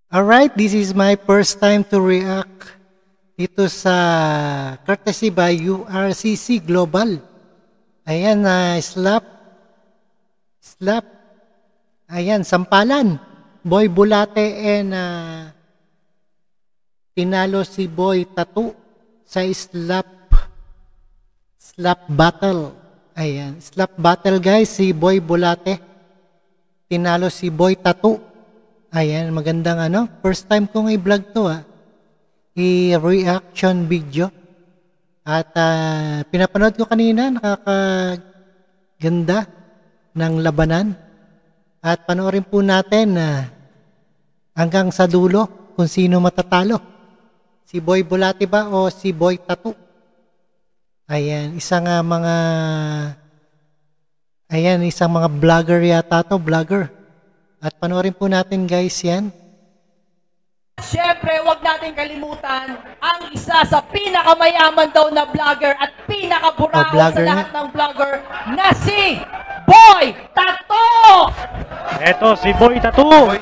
Alright, this is my first time to react dito sa courtesy by URCC Global. Ayan, slap. Ayan, sampalan. Boy Bulate and tinalo si Boy Tattoo sa slap battle. Ayan, slap battle guys, si Boy Bulate. Tinalo si Boy Tattoo. Ayan, magandang first time kong i-vlog to i-reaction video. At pinapanood ko kanina, nakakaganda ng labanan. At panoorin po natin hanggang sa dulo kung sino matatalo. Si Boy Bulate ba o si Boy Tattoo? Ayan, isang mga vlogger yata to, vlogger. At panoorin po natin guys yan. Siyempre, wag natin kalimutan ang isa sa pinakamayaman daw na vlogger at pinakaburao sa lahat ng vlogger na si Boy Tattoo! Eto, si Boy Tattoo.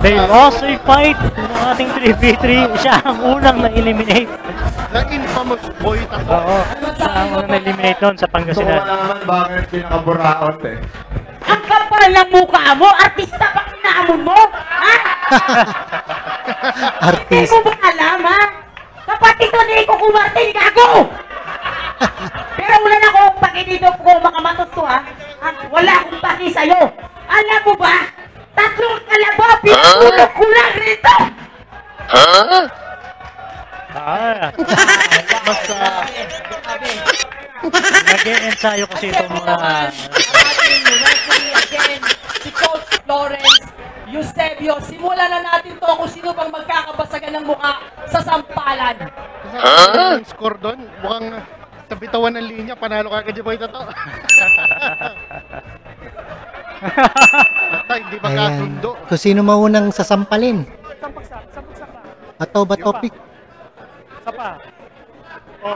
They lost a fight ng ating 3v3. Siya ang unang na-eliminate. The infamous Boy Tattoo. Oo, siya ang unang na-eliminate noon sa Pangasinan. So, wala naman bakit pinakaburaot Ang kapal ng mukha mo, artista pa kinaamon mo? Ha? Artist. Hindi mo ba alam, ha? Kapatid ko ni Iko Kumartin, gago! Pero wala na akong paki dito ko makamatos to, ha? Wala akong paki sa'yo. Alam mo ba? Tatlong kalabaw, pinagulog ko lang rito! Mas nag-e-ensayo kasi itong mga... Again, si Coach Lawrence Eusebio. Simulan na natin to kung sino bang magkakabasagan ng mukha sa sampalan. Yung score doon, mukhang sa bitawan ng linya, panalo ka kay Boy Tattoo. Basta, hindi ba kasundo? Kung sino maunang sasampalin. Ato ba topic? Sapa. Oh.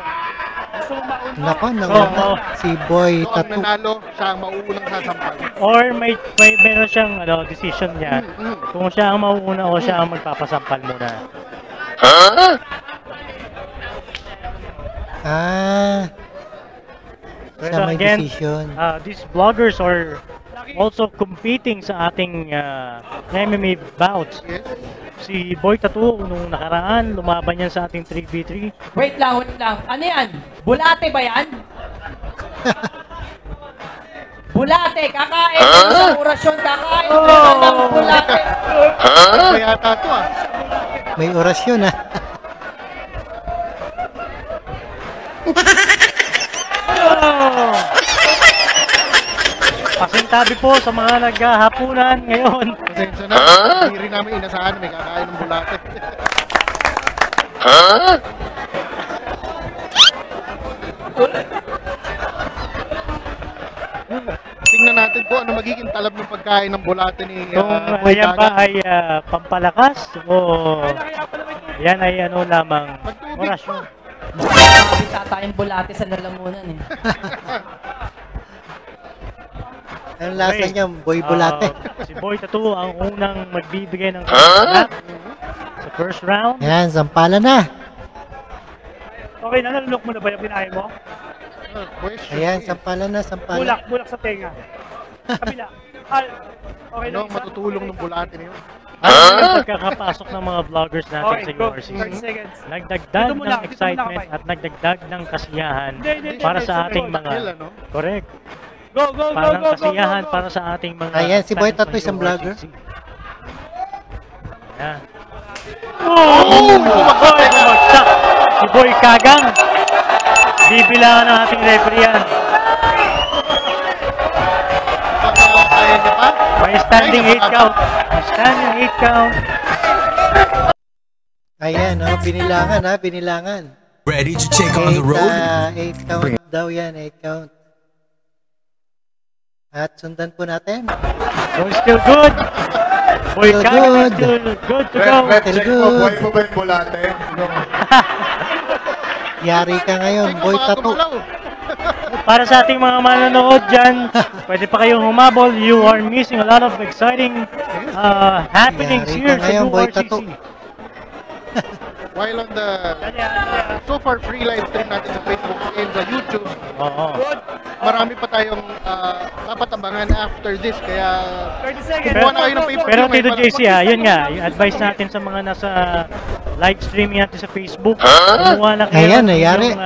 Gusto mo mauna? Nako, nauna. Si Boy So, ang Tattoo. nanalo, siya ang mauunang sasampal. Or meron siyang decision niya. Kung siya ang mauuna o siya ang magpapasampal muna. Siya may again, decision. These vloggers are also competing sa ating MMA bouts. Yes. Si Boy Tattoo, nung nakaraan, lumaban yan sa ating 3v3. Wait lang. Ano yan? Bulate ba yan? Bulate, kakain sa orasyon, kakain ng bulate. Kaya yata ito May orasyon Pasintabi po sa mga naghahapunan ngayon. Pasensya na, hindi rin namin inasahan may kakain ng bulate. Tingnan natin po ano magiging talab ng pagkain ng bulate ni Kung Boy yan ba Tattoo. ay pampalakas o yan ay lamang Magtubig orasyon. Tatayin bulate sa lalamunan Ang lasa niya, Boy Bulate. Si Boy Tattoo ang unang magbibigay ng slap sa first round. Yan, sampalan na. Okay na, nalulok mo na ba yung binahin mo? Question. Ayan, sampalan na, sampalan. Bulak sa tenga. Kabila. Okay na, Ano ang isa. matutulong ng bulate niyo? Ano yung pagkakapasok ng mga vloggers natin Okay, sa go. URCC? 30 seconds. Nagdagdag Dito mo lang, ng dito mo excitement lang, at nagdagdag ng kasiyahan Hindi, para hindi, sa sorry. ating mga... Skill, ano? Correct. Go, go, go, Parang go, kasiyahan go. para sa ating mga... Ayan, si Boy fans Tattoo, ng isang vlogger. URCC. Ayan. Bumagsak! Si Boy Kagang! Bibilangan ng ating referee yan. Kaya niya pa? May standing 8 count. May standing 8 count. Ayan, binilangan. Ready to take on the road? 8 count daw yan, 8 count. At sundan po natin. So still good. Boy Still Kagang good. still good to go. Still good. Buhay mo ba yung bulate? Yari ka ngayon, Boy Tattoo. para sa ating mga manonood dyan, pwede pa kayong humabol. You are missing a lot of exciting happenings Yari here ka sa ngayon, Boy URCC. Tattoo. While on the so far free live stream natin sa Facebook and sa YouTube, Oo. marami pa tayong dapat abangan after this. Kaya 30 seconds. kumuha na kayo ng pay-per-view. Pero may Tito parang- JC yun nga, yung advice natin sa mga nasa live streaming natin sa Facebook, kumuha na kayo Ayan, ng nangyari. yung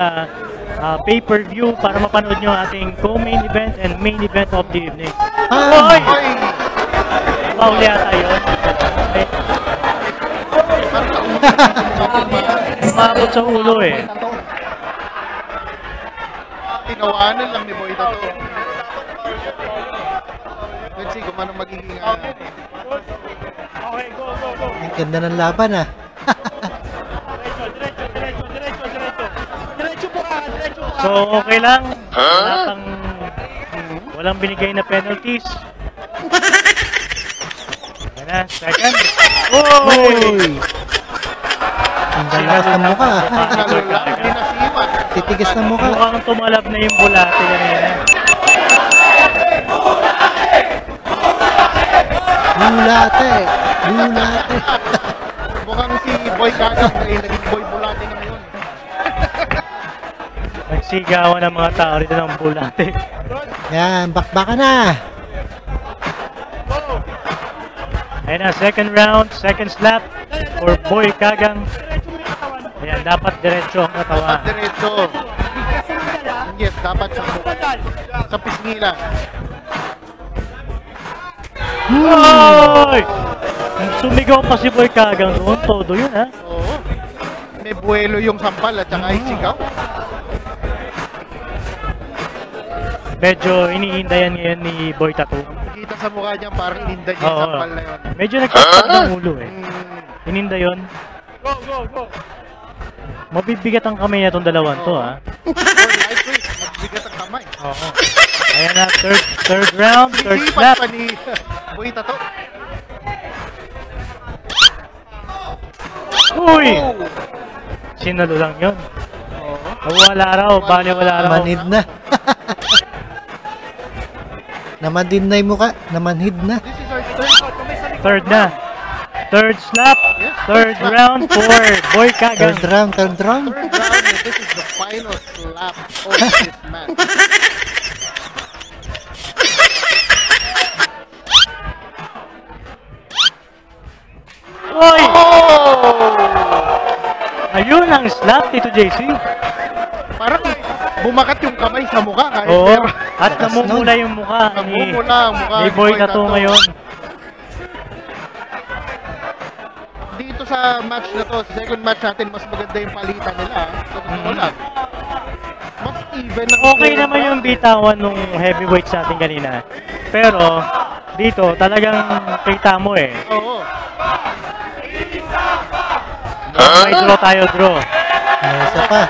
pay-per-view para mapanood nyo ang ating co-main event and main event of the evening. Ah, Oy! Ay, Bawal yata yun. Ay, umabot sa ulo eh. tinawanan lang ni Boy Tato. Let's see kung anong magiging Okay, go, go, go. ang ganda ng laban ah. Diretso po ka, diretso po ka. So okay lang. Walang binigay na penalties. Yan na, second. Uy! Ang lakas ng mukha ah. nalala, hindi nasiman. Titigas ng mukha. Mukhang tumalab na yung bulate kanina. Bulate! Bulate! Mukhang si Boy Kagam ay naging Boy Bulate na ngayon. Nagsigawan ng mga tao rito ng bulate. Yan, bakbaka na! Ayan na, second round, second slap for Boy Kagang. Ayan, dapat diretso ang katawan. Dapat diretso. Yes, dapat sa pisngi lang. Hoy! Sumigaw pa si Boy Kagang noon, todo yun ha. Oo. May buwelo yung sampal at saka isigaw. Medyo iniindayan ngayon ni Boy Tattoo. Kita sa mukha niya parang ininda niya yung Oo. sampal na yun. Medyo nagkakad ng ulo eh. Ininda yun. Go, go, go. Mabibigat ang kamay na itong dalawan to ha. For lightweight, magbigat ang kamay. Oo. Ayan na, third round, third Sisipat slap. pa ni Boy Tato. Uy! Oh. Sinalo lang yun. Oo. Wala raw, bali wala raw. Manhid na. Namanhid na yung mukha. Namanhid na. This is our third. Third na. Third slap, Yes, third slap. round for Boy Kagang. Third round, third round. Third round and this is the final slap of this match. Uy! Oh! Ayun ang slap, Tito JC. Parang bumakat yung kamay sa mukha kahit Oo. meron. At namumula yung mukha ni, Namumula ang mukha ni Boy Tattoo ngayon. Dito sa match na to, sa second match natin, mas maganda yung palitan nila. Sa totoo lang. Mas even ang Okay naman yung bitawan nung heavyweight sa atin kanina. Pero dito talagang kita mo eh. Oo. May draw tayo, draw. May isa pa.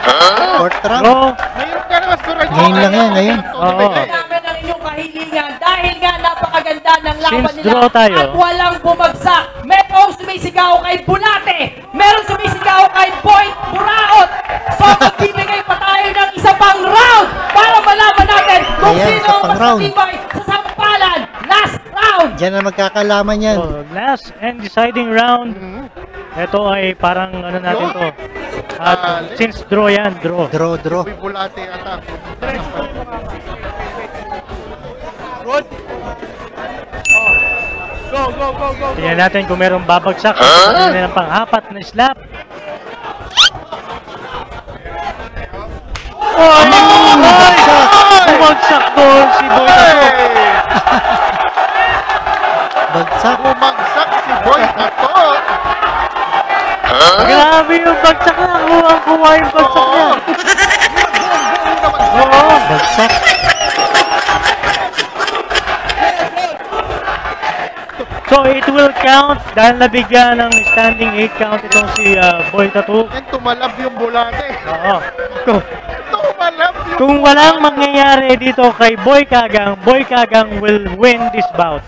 Fourth round. Draw. Ngayon ka naman score. Ngayon lang yan, ngayon. Oo. namin ang inyong kahilingan dahil nga napakaganda ng laban Since nila draw tayo. at walang bumagsak. Merong sumisigaw kay Bulate, merong sumisigaw kay Boy Buraot. So magbibigay pa tayo ng isa pang round para malaman natin kung Ayan, sino isa ang pang round. masatibay sa sampalan. Last round! Diyan na magkakalaman yan. So, last and deciding round. Ito ay parang ano natin to. At since draw yan, draw. Draw, draw. Uy, bulate ata. Good. Go, go, go, go, go. Tingnan natin kung merong babagsak. Tingnan natin ang pang-apat na slap. Oy! Bagsak! Bumagsak doon si Boy Tattoo. Bagsak. Bumagsak si Boy Tato. Grabe yung bagsak na. Kuha yung bagsak niya. Oo. Bagsak. So it will count dahil nabigyan ng standing 8 count itong si Boy Tattoo. Yan, tumalab yung bulate. Oo. Tumalab yung Kung walang mangyayari dito kay Boy Kagang will win this bout.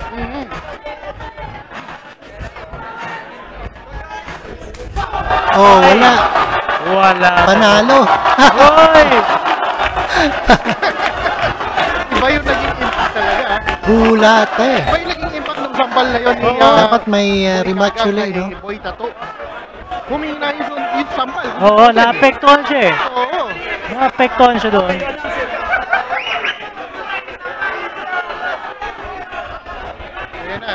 Oh, wala. Wala. Panalo. Hoy! Bulate. May naging impact ng sampal na yun ni... Dapat may rematch ulit, no? Boy Tattoo. Humina yung sampal. Oo, naapektuhan siya eh. Oo. Naapektuhan siya doon. Ayan na.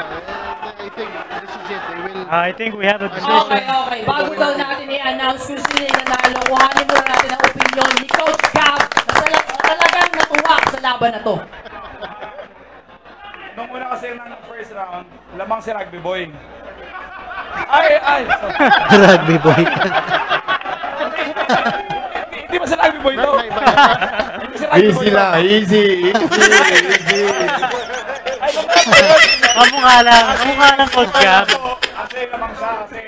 I think this is it. They will... I think we have a Okay, decision. okay. Bago daw natin i-announce kung sino yung nanalo, kuhanin muna natin ang opinion ni Coach Gab na talagang natuwa sa laban na to. Nung una kasi ng first round, lamang si Rugby Boy. Ay! Rugby boy. Hindi ba si Rugby Boy to? May iba na. Hindi si Rugby Boy to. easy. Ay, kamukha yun. Kamukha lang Coach Gab. Kasi lamang siya, kasi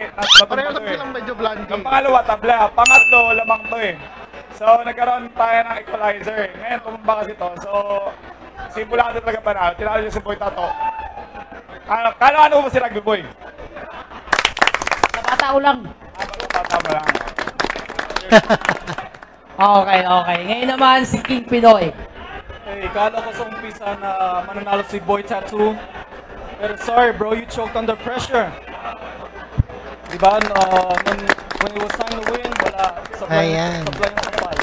Pareho natapos lang silang medyo blondie. Ang pangalawa, tabla. Pangatlo, lamang to eh. So, nagkaroon tayo ng equalizer. Ngayon, tumumba kasi to. So, simula ka talaga panalo. Tinalo niya si Boy Tato. Ano mo ba si Rugby Boy? Nabatao lang. Tama lang. Okay, okay. Ngayon naman si King Pinoy. Eh, kala ko sa umpisa na mananalo si Boy Tattoo. Pero sorry bro, you choked under pressure. Diba, when it was time to win, wala. Ayan. Supply yung sampal.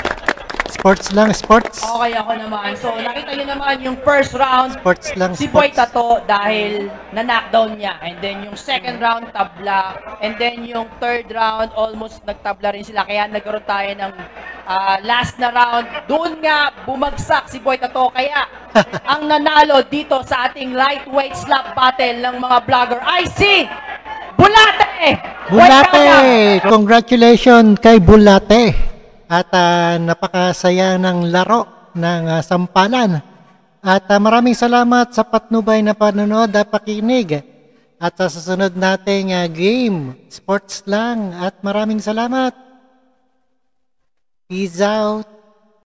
Sports lang, sports. Okay ako naman. So nakita niyo naman yung first round, Sports lang, si Boy sports. Tato dahil na-knockdown niya. And then yung second round, tabla. And then yung third round, almost nagtabla rin sila. Kaya nagkaroon tayo ng last na round. Doon nga, bumagsak si Boy Tato. Kaya ang nanalo dito sa ating lightweight slap battle ng mga vlogger ay si Bulate! Boy Bulate! Tato! Congratulations kay Bulate. At napakasaya ng laro ng sampalan. At maraming salamat sa patnubay na panonood at pakinig. At sa susunod nating game, sports lang. At maraming salamat. Peace out.